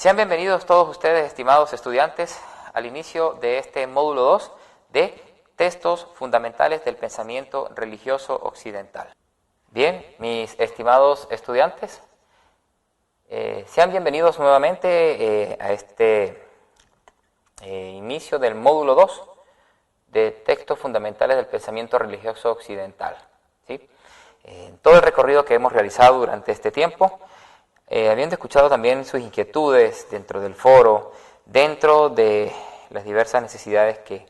Sean bienvenidos todos ustedes, estimados estudiantes, al inicio de este módulo 2 de Textos Fundamentales del Pensamiento Religioso Occidental. Bien, mis estimados estudiantes, sean bienvenidos nuevamente a este inicio del módulo 2 de Textos Fundamentales del Pensamiento Religioso Occidental. ¿Sí? En todo el recorrido que hemos realizado durante este tiempo, habiendo escuchado también sus inquietudes dentro del foro, dentro de las diversas necesidades que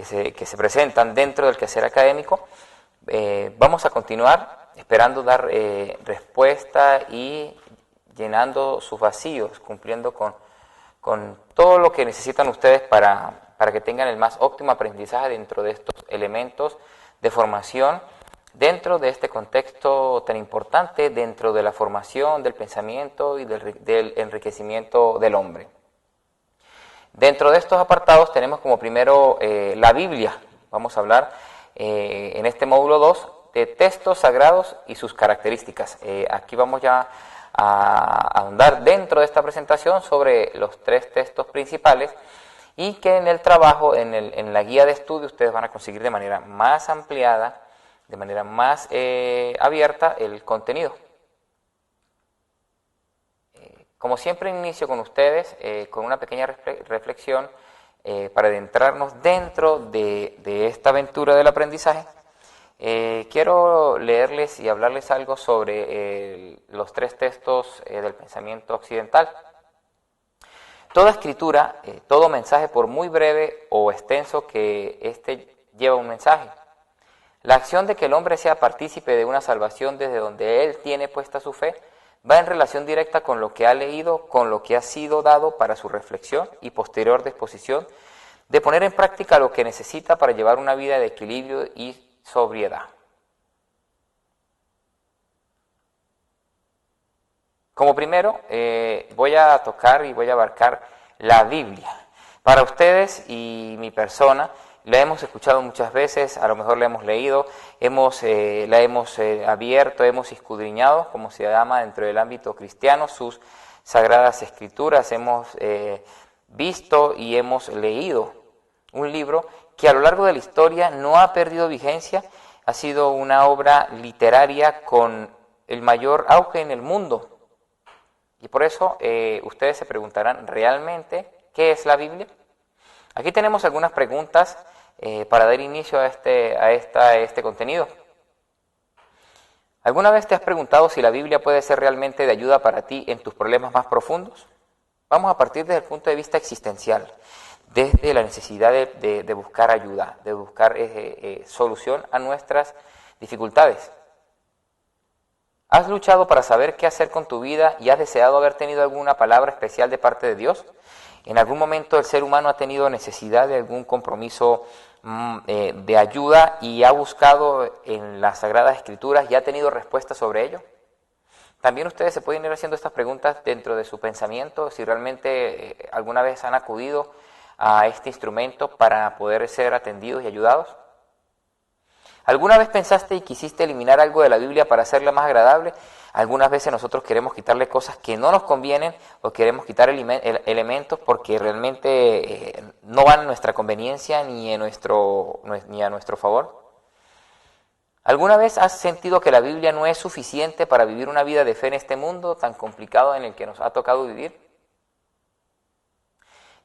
se presentan dentro del quehacer académico, vamos a continuar esperando dar respuesta y llenando sus vacíos, cumpliendo con todo lo que necesitan ustedes para que tengan el más óptimo aprendizaje dentro de estos elementos de formación, dentro de este contexto tan importante, dentro de la formación del pensamiento y del enriquecimiento del hombre. Dentro de estos apartados tenemos como primero la Biblia. Vamos a hablar en este módulo 2 de textos sagrados y sus características. Aquí vamos ya a ahondar dentro de esta presentación sobre los 3 textos principales y que en el trabajo, en la guía de estudio, ustedes van a conseguir de manera más ampliada, de manera más abierta el contenido. Como siempre inicio con ustedes con una pequeña reflexión para adentrarnos dentro de esta aventura del aprendizaje. Quiero leerles y hablarles algo sobre los 3 textos del pensamiento occidental. Toda escritura, todo mensaje, por muy breve o extenso que éste lleva un mensaje. La acción de que el hombre sea partícipe de una salvación desde donde él tiene puesta su fe va en relación directa con lo que ha leído, con lo que ha sido dado para su reflexión y posterior disposición de poner en práctica lo que necesita para llevar una vida de equilibrio y sobriedad. Como primero, voy a tocar y voy a abarcar la Biblia. Para ustedes y mi persona, la hemos escuchado muchas veces, a lo mejor la hemos leído, la hemos abierto, hemos escudriñado, como se llama dentro del ámbito cristiano, sus sagradas escrituras, hemos visto y hemos leído un libro que a lo largo de la historia no ha perdido vigencia, ha sido una obra literaria con el mayor auge en el mundo. Y por eso ustedes se preguntarán, ¿realmente qué es la Biblia? Aquí tenemos algunas preguntas para dar inicio a este contenido. ¿Alguna vez te has preguntado si la Biblia puede ser realmente de ayuda para ti en tus problemas más profundos? Vamos a partir desde el punto de vista existencial, desde la necesidad de buscar ayuda, de buscar solución a nuestras dificultades. ¿Has luchado para saber qué hacer con tu vida y has deseado haber tenido alguna palabra especial de parte de Dios? ¿En algún momento el ser humano ha tenido necesidad de algún compromiso de ayuda y ha buscado en las Sagradas Escrituras y ha tenido respuesta sobre ello? También ustedes se pueden ir haciendo estas preguntas dentro de su pensamiento, si realmente alguna vez han acudido a este instrumento para poder ser atendidos y ayudados. ¿Alguna vez pensaste y quisiste eliminar algo de la Biblia para hacerla más agradable? Algunas veces nosotros queremos quitarle cosas que no nos convienen o queremos quitar elementos porque realmente no van a nuestra conveniencia ni a nuestro favor. ¿Alguna vez has sentido que la Biblia no es suficiente para vivir una vida de fe en este mundo tan complicado en el que nos ha tocado vivir?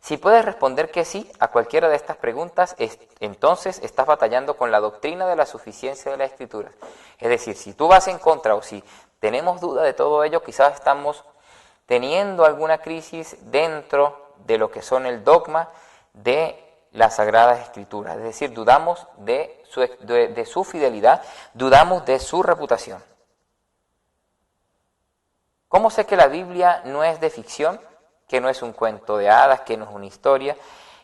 Si puedes responder que sí a cualquiera de estas preguntas, entonces estás batallando con la doctrina de la suficiencia de las Escrituras. Es decir, si tú vas en contra o si tenemos duda de todo ello, quizás estamos teniendo alguna crisis dentro de lo que son el dogma de las Sagradas Escrituras. Es decir, dudamos de su fidelidad, dudamos de su reputación. ¿Cómo sé que la Biblia no es de ficción? Que no es un cuento de hadas, que no es una historia,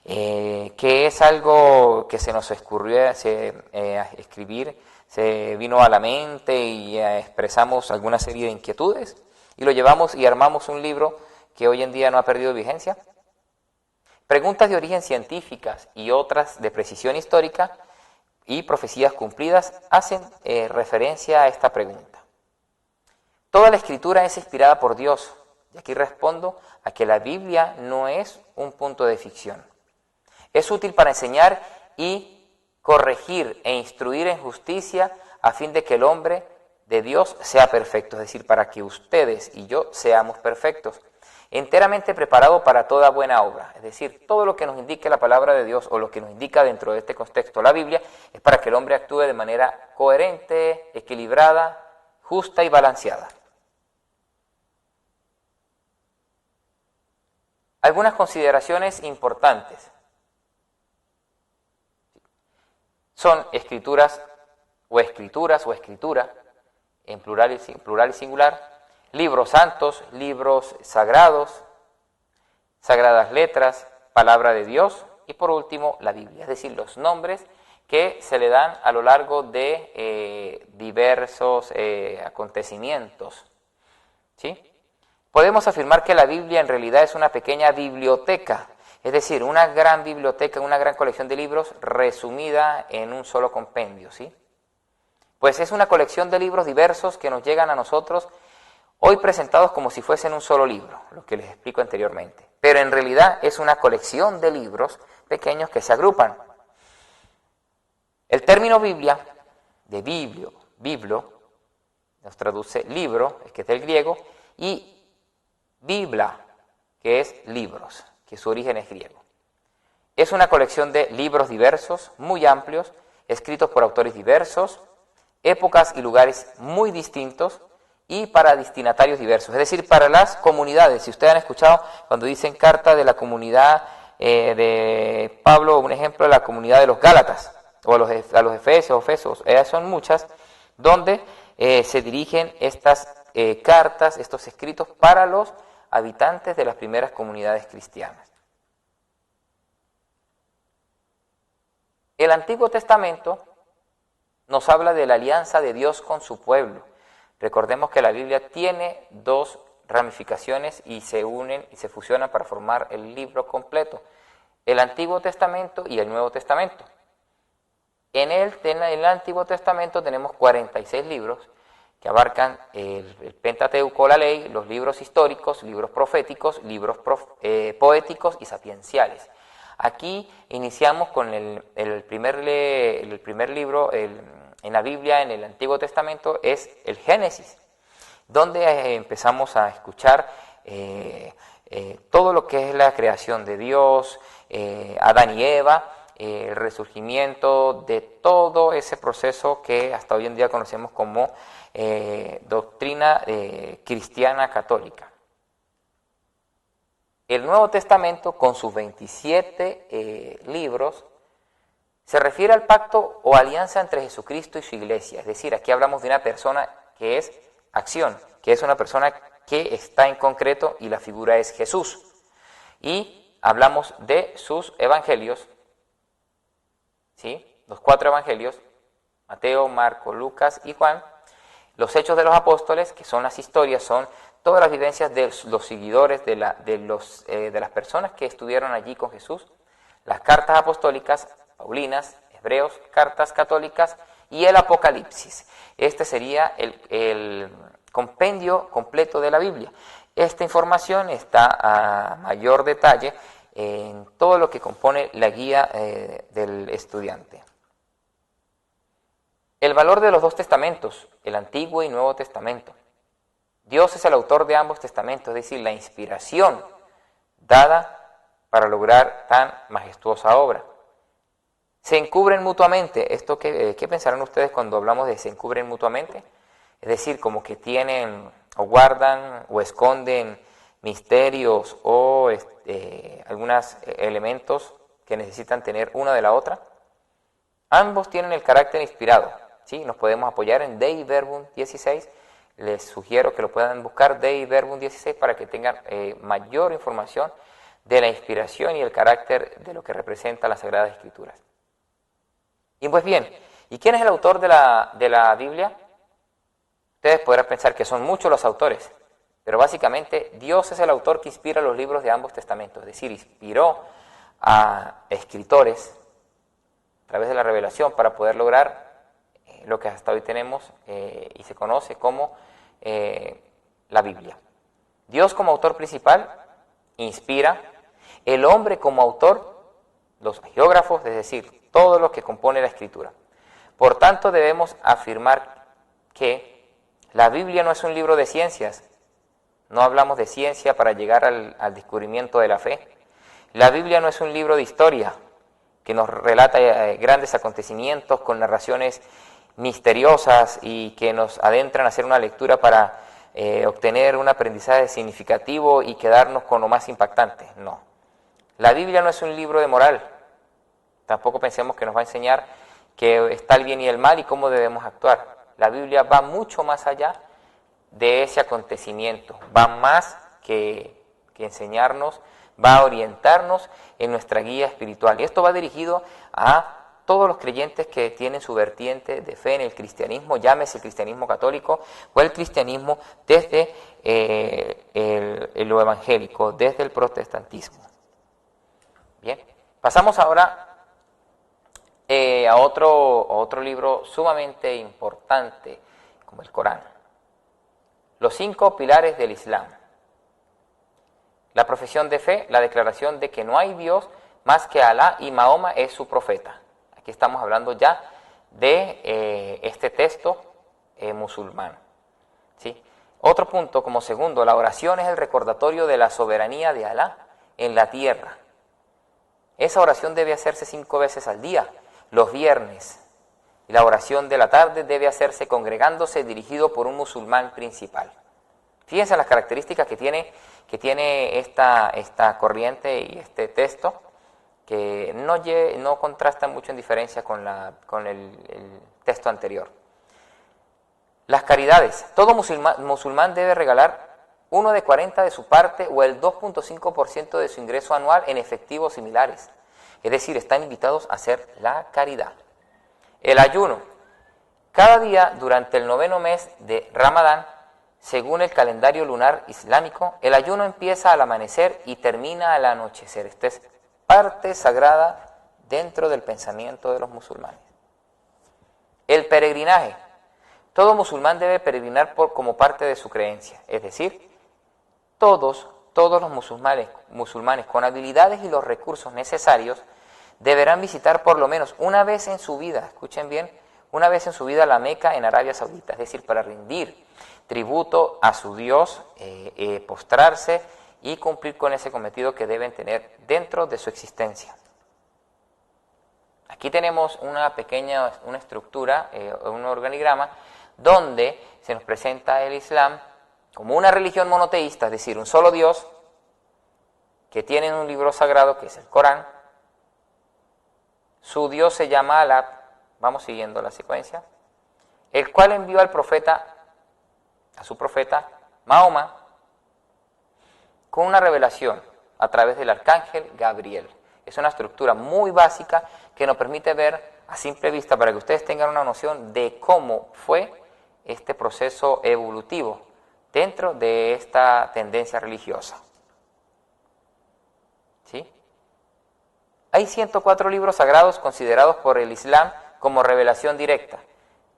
que es algo que se nos ocurrió escribir, se vino a la mente y expresamos alguna serie de inquietudes y lo llevamos y armamos un libro que hoy en día no ha perdido vigencia. Preguntas de origen científicas y otras de precisión histórica y profecías cumplidas hacen referencia a esta pregunta. Toda la Escritura es inspirada por Dios, Y aquí respondo a que la Biblia no es un punto de ficción. Es útil para enseñar y corregir e instruir en justicia a fin de que el hombre de Dios sea perfecto, es decir, para que ustedes y yo seamos perfectos, enteramente preparado para toda buena obra. Es decir, todo lo que nos indique la palabra de Dios o lo que nos indica dentro de este contexto la Biblia es para que el hombre actúe de manera coherente, equilibrada, justa y balanceada. Algunas consideraciones importantes son escritura, en plural y singular, libros santos, libros sagrados, sagradas letras, palabra de Dios y por último la Biblia, es decir, los nombres que se le dan a lo largo de diversos acontecimientos. ¿Sí? Podemos afirmar que la Biblia en realidad es una pequeña biblioteca, es decir, una gran biblioteca, una gran colección de libros resumida en un solo compendio, ¿sí? Pues es una colección de libros diversos que nos llegan a nosotros hoy presentados como si fuesen un solo libro, lo que les explico anteriormente. Pero en realidad es una colección de libros pequeños que se agrupan. El término Biblia, de biblo, nos traduce libro, que es del griego, y Biblia, que es libros, que su origen es griego. Es una colección de libros diversos, muy amplios, escritos por autores diversos, épocas y lugares muy distintos y para destinatarios diversos, es decir, para las comunidades. Si ustedes han escuchado cuando dicen carta de la comunidad de Pablo, un ejemplo de la comunidad de los Gálatas, o a los Efesios, son muchas, donde se dirigen estas cartas, estos escritos para los habitantes de las primeras comunidades cristianas. El Antiguo Testamento nos habla de la alianza de Dios con su pueblo. Recordemos que la Biblia tiene dos ramificaciones y se unen y se fusionan para formar el libro completo, el Antiguo Testamento y el Nuevo Testamento. En el Antiguo Testamento tenemos 46 libros que abarcan el Pentateuco, la ley, los libros históricos, libros proféticos, libros poéticos y sapienciales. Aquí iniciamos con el primer libro en la Biblia, en el Antiguo Testamento, es el Génesis, donde empezamos a escuchar todo lo que es la creación de Dios, Adán y Eva, el resurgimiento de todo ese proceso que hasta hoy en día conocemos como doctrina cristiana católica. El Nuevo Testamento, con sus 27 libros, se refiere al pacto o alianza entre Jesucristo y su iglesia. Es decir, aquí hablamos de una persona que es acción, que es una persona que está en concreto y la figura es Jesús. Y hablamos de sus evangelios, ¿sí? Los 4 evangelios, Mateo, Marcos, Lucas y Juan. Los hechos de los apóstoles, que son las historias, son todas las vivencias de los seguidores, de las personas que estuvieron allí con Jesús. Las cartas apostólicas, paulinas, hebreos, cartas católicas y el Apocalipsis. Este sería el compendio completo de la Biblia. Esta información está a mayor detalle en todo lo que compone la guía del estudiante. El valor de los dos testamentos, el Antiguo y Nuevo Testamento. Dios es el autor de ambos testamentos, es decir, la inspiración dada para lograr tan majestuosa obra. Se encubren mutuamente. ¿Esto qué pensarán ustedes cuando hablamos de se encubren mutuamente? Es decir, como que tienen o guardan o esconden misterios o algunos elementos que necesitan tener una de la otra. Ambos tienen el carácter inspirado, ¿sí? Nos podemos apoyar en Dei Verbum 16. Les sugiero que lo puedan buscar, Dei Verbum 16, para que tengan mayor información de la inspiración y el carácter de lo que representa las Sagradas Escrituras. Y pues bien, ¿y quién es el autor de la Biblia? Ustedes podrán pensar que son muchos los autores, pero básicamente Dios es el autor que inspira los libros de ambos testamentos, es decir, inspiró a escritores a través de la revelación para poder lograr lo que hasta hoy tenemos y se conoce como la Biblia. Dios como autor principal inspira, el hombre como autor, los geógrafos, es decir, todo lo que compone la Escritura. Por tanto, debemos afirmar que la Biblia no es un libro de ciencias. No hablamos de ciencia para llegar al descubrimiento de la fe. La Biblia no es un libro de historia que nos relata grandes acontecimientos con narraciones misteriosas y que nos adentran a hacer una lectura para obtener un aprendizaje significativo y quedarnos con lo más impactante. No. La Biblia no es un libro de moral. Tampoco pensemos que nos va a enseñar que está el bien y el mal y cómo debemos actuar. La Biblia va mucho más allá de ese acontecimiento, va más que enseñarnos, va a orientarnos en nuestra guía espiritual. Y esto va dirigido a todos los creyentes que tienen su vertiente de fe en el cristianismo, llámese el cristianismo católico o el cristianismo desde lo evangélico, desde el protestantismo. Bien, pasamos ahora a otro libro sumamente importante, como el Corán. Los 5 pilares del Islam. La profesión de fe, la declaración de que no hay Dios más que Alá y Mahoma es su profeta. Aquí estamos hablando ya de este texto musulmán. ¿Sí? Otro punto, como segundo, la oración es el recordatorio de la soberanía de Alá en la tierra. Esa oración debe hacerse 5 veces al día, los viernes. Y la oración de la tarde debe hacerse congregándose, dirigido por un musulmán principal. Fíjense las características que tiene esta corriente y este texto, que no contrastan mucho en diferencia con el texto anterior. Las caridades. Todo musulmán debe regalar 1 de 40 de su parte o el 2.5% de su ingreso anual en efectivos similares. Es decir, están invitados a hacer la caridad. El ayuno. Cada día durante el 9º mes de Ramadán, según el calendario lunar islámico, el ayuno empieza al amanecer y termina al anochecer. Esta es parte sagrada dentro del pensamiento de los musulmanes. El peregrinaje. Todo musulmán debe peregrinar como parte de su creencia. Es decir, todos los musulmanes con habilidades y los recursos necesarios deberán visitar por lo menos una vez en su vida, escuchen bien, una vez en su vida la Meca en Arabia Saudita, es decir, para rendir tributo a su Dios, postrarse y cumplir con ese cometido que deben tener dentro de su existencia. Aquí tenemos una estructura, un organigrama, donde se nos presenta el Islam como una religión monoteísta, es decir, un solo Dios, que tiene un libro sagrado que es el Corán. Su Dios se llama Alá, vamos siguiendo la secuencia, el cual envió a su profeta Mahoma, con una revelación a través del arcángel Gabriel. Es una estructura muy básica que nos permite ver a simple vista, para que ustedes tengan una noción de cómo fue este proceso evolutivo dentro de esta tendencia religiosa. ¿Sí? Hay 104 libros sagrados considerados por el Islam como revelación directa,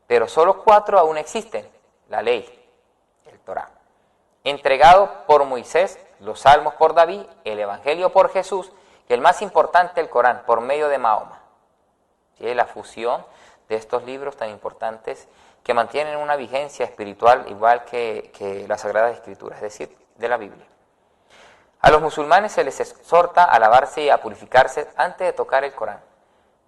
pero solo 4 aún existen. La ley, el Torá, entregado por Moisés, los Salmos por David, el Evangelio por Jesús, y el más importante, el Corán, por medio de Mahoma. ¿Sí? La fusión de estos libros tan importantes que mantienen una vigencia espiritual igual que las Sagradas Escrituras, es decir, de la Biblia. A los musulmanes se les exhorta a lavarse y a purificarse antes de tocar el Corán.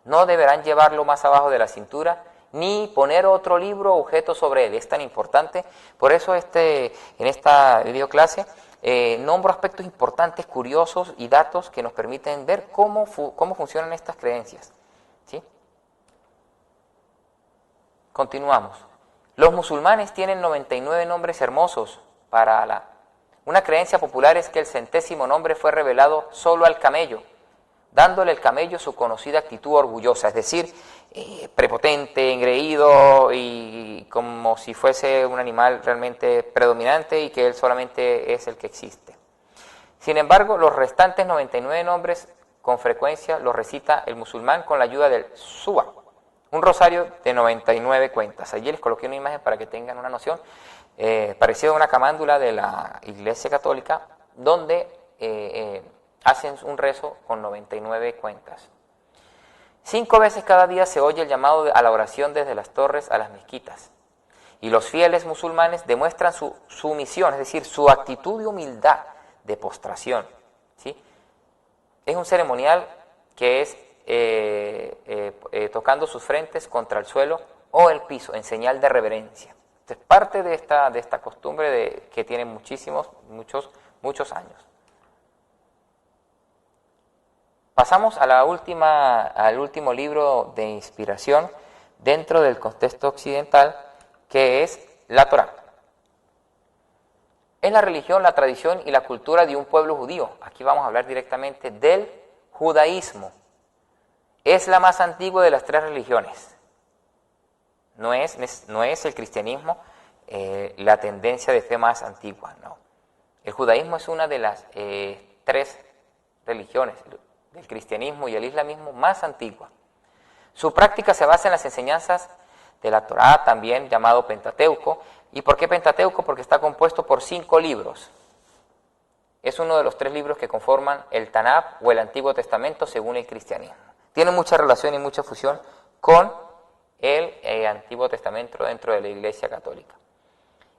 No deberán llevarlo más abajo de la cintura, ni poner otro libro o objeto sobre él. Es tan importante. Por eso en esta videoclase nombro aspectos importantes, curiosos y datos que nos permiten ver cómo funcionan estas creencias. ¿Sí? Continuamos. Los musulmanes tienen 99 nombres hermosos para Alá. Una creencia popular es que el 100º nombre fue revelado solo al camello, dándole al camello su conocida actitud orgullosa, es decir, prepotente, engreído y como si fuese un animal realmente predominante y que él solamente es el que existe. Sin embargo, los restantes 99 nombres con frecuencia los recita el musulmán con la ayuda del Suba, un rosario de 99 cuentas. Allí les coloqué una imagen para que tengan una noción. parecido a una camándula de la Iglesia Católica, donde hacen un rezo con 99 cuentas. 5 veces cada día se oye el llamado a la oración desde las torres a las mezquitas. Y los fieles musulmanes demuestran su sumisión, es decir, su actitud de humildad, de postración, ¿sí? Es un ceremonial que es tocando sus frentes contra el suelo o el piso, en señal de reverencia. Es parte de esta costumbre que tiene muchos años. Pasamos a al último libro de inspiración dentro del contexto occidental, que es la Torá. Es la religión, la tradición y la cultura de un pueblo judío. Aquí vamos a hablar directamente del judaísmo. Es la más antigua de las 3 religiones. No es el cristianismo la tendencia de fe más antigua, no. El judaísmo es una de las 3 religiones, del cristianismo y el islamismo, más antigua. Su práctica se basa en las enseñanzas de la Torá, también llamado Pentateuco. ¿Y por qué Pentateuco? Porque está compuesto por 5 libros. Es uno de los 3 libros que conforman el Tanaj o el Antiguo Testamento según el cristianismo. Tiene mucha relación y mucha fusión con el Antiguo Testamento dentro de la Iglesia Católica.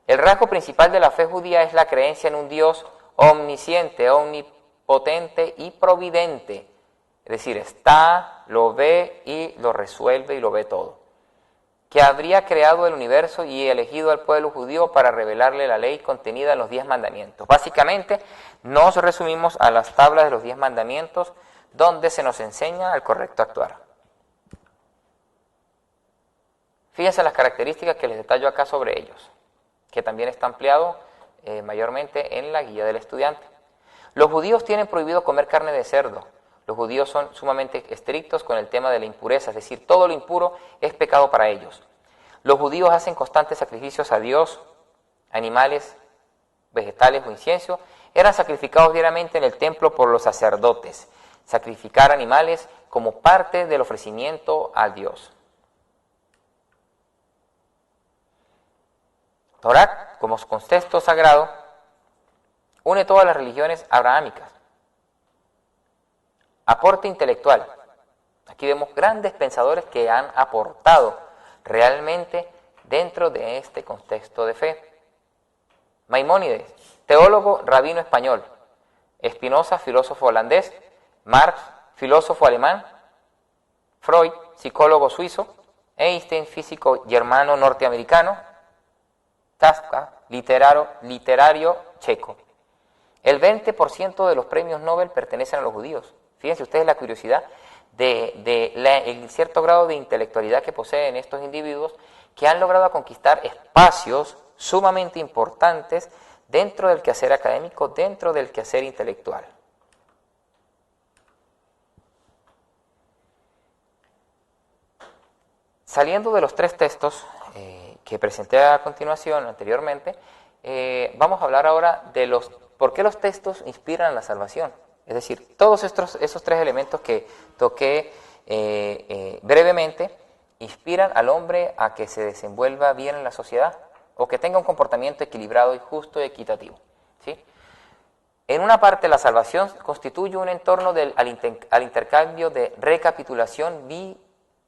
El rasgo principal de la fe judía es la creencia en un Dios omnisciente, omnipotente y providente. Es decir, está, lo ve y lo resuelve y lo ve todo. Que habría creado el universo y elegido al pueblo judío para revelarle la ley contenida en los 10 mandamientos. Básicamente, nos resumimos a las tablas de los 10 mandamientos, donde se nos enseña el correcto actuar. Fíjense las características que les detallo acá sobre ellos, que también está ampliado mayormente en la guía del estudiante. Los judíos tienen prohibido comer carne de cerdo. Los judíos son sumamente estrictos con el tema de la impureza, es decir, todo lo impuro es pecado para ellos. Los judíos hacen constantes sacrificios a Dios, animales, vegetales o incienso, eran sacrificados diariamente en el templo por los sacerdotes. Sacrificar animales como parte del ofrecimiento a Dios. Torá, como contexto sagrado, une todas las religiones abrahámicas. Aporte intelectual. Aquí vemos grandes pensadores que han aportado realmente dentro de este contexto de fe. Maimónides, teólogo rabino español. Spinoza, filósofo holandés. Marx, filósofo alemán. Freud, psicólogo suizo. Einstein, físico germano norteamericano. Kafka, literario checo. El 20% de los premios Nobel pertenecen a los judíos. Fíjense ustedes la curiosidad el cierto grado de intelectualidad que poseen estos individuos que han logrado conquistar espacios sumamente importantes dentro del quehacer académico, dentro del quehacer intelectual. Saliendo de los 3 textos que presenté a continuación anteriormente, vamos a hablar ahora de por qué los textos inspiran la salvación. Es decir, todos esos 3 elementos que toqué brevemente inspiran al hombre a que se desenvuelva bien en la sociedad o que tenga un comportamiento equilibrado y justo y equitativo, ¿sí? En una parte, la salvación constituye un entorno al intercambio de recapitulación,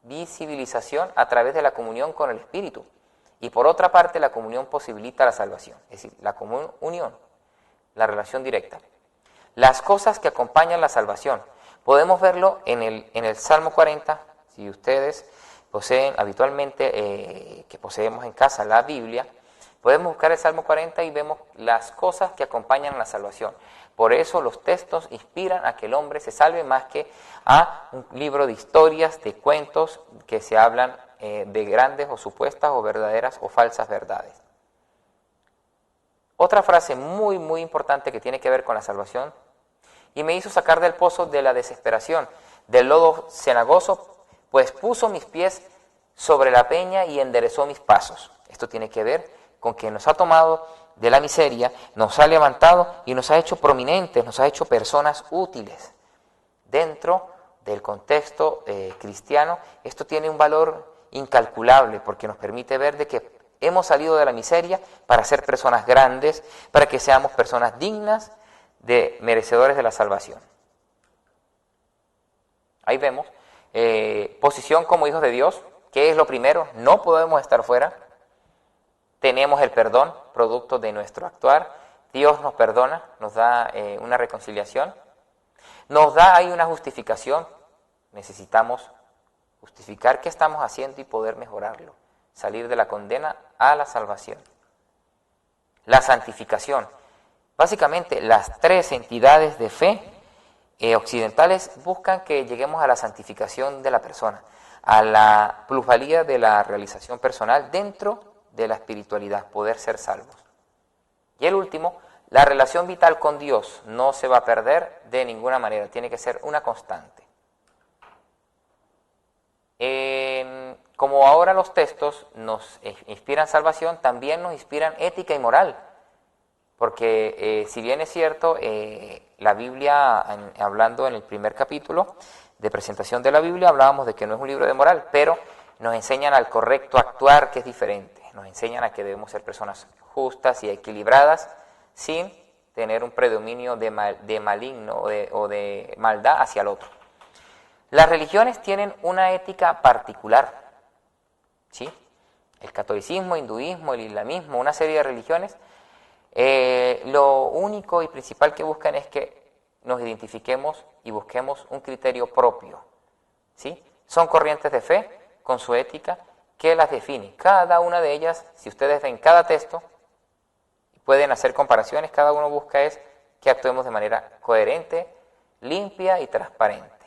visibilización a través de la comunión con el Espíritu. Y por otra parte, la comunión posibilita la salvación, es decir, la unión, la relación directa. Las cosas que acompañan la salvación. Podemos verlo en el Salmo 40, si ustedes poseen habitualmente, que poseemos en casa la Biblia, podemos buscar el Salmo 40 y vemos las cosas que acompañan la salvación. Por eso los textos inspiran a que el hombre se salve más que a un libro de historias, de cuentos que se hablan de grandes o supuestas o verdaderas o falsas verdades. Otra frase muy, muy importante que tiene que ver con la salvación: y me hizo sacar del pozo de la desesperación, del lodo cenagoso, pues puso mis pies sobre la peña y enderezó mis pasos. Esto tiene que ver con que nos ha tomado de la miseria, nos ha levantado y nos ha hecho prominentes, nos ha hecho personas útiles. Dentro del contexto cristiano, esto tiene un valor incalculable porque nos permite ver de que Hemos salido de la miseria para ser personas grandes, para que seamos personas dignas de merecedores de la salvación. Ahí vemos, posición como hijos de Dios, ¿qué es lo primero? No podemos estar fuera. Tenemos el perdón, producto de nuestro actuar. Dios nos perdona, nos da una reconciliación. Nos da ahí una justificación. Necesitamos justificar qué estamos haciendo y poder mejorarlo. Salir de la condena a la salvación. La santificación. Básicamente, las tres entidades de fe occidentales buscan que lleguemos a la santificación de la persona, a la plusvalía de la realización personal dentro de la espiritualidad, poder ser salvos. Y el último, la relación vital con Dios no se va a perder de ninguna manera, tiene que ser una constante. Como ahora los textos nos inspiran salvación, también nos inspiran ética y moral. Porque si bien es cierto, la Biblia, hablando en el primer capítulo de presentación de la Biblia, hablábamos de que no es un libro de moral, pero nos enseñan al correcto actuar, que es diferente. Nos enseñan a que debemos ser personas justas y equilibradas, sin tener un predominio de maligno o de maldad hacia el otro. Las religiones tienen una ética particular, ¿sí? El catolicismo, hinduismo, el islamismo, una serie de religiones. Lo único y principal que buscan es que nos identifiquemos y busquemos un criterio propio, ¿sí? Son corrientes de fe con su ética que las define. Cada una de ellas, si ustedes ven cada texto, pueden hacer comparaciones, cada uno busca es que actuemos de manera coherente, limpia y transparente.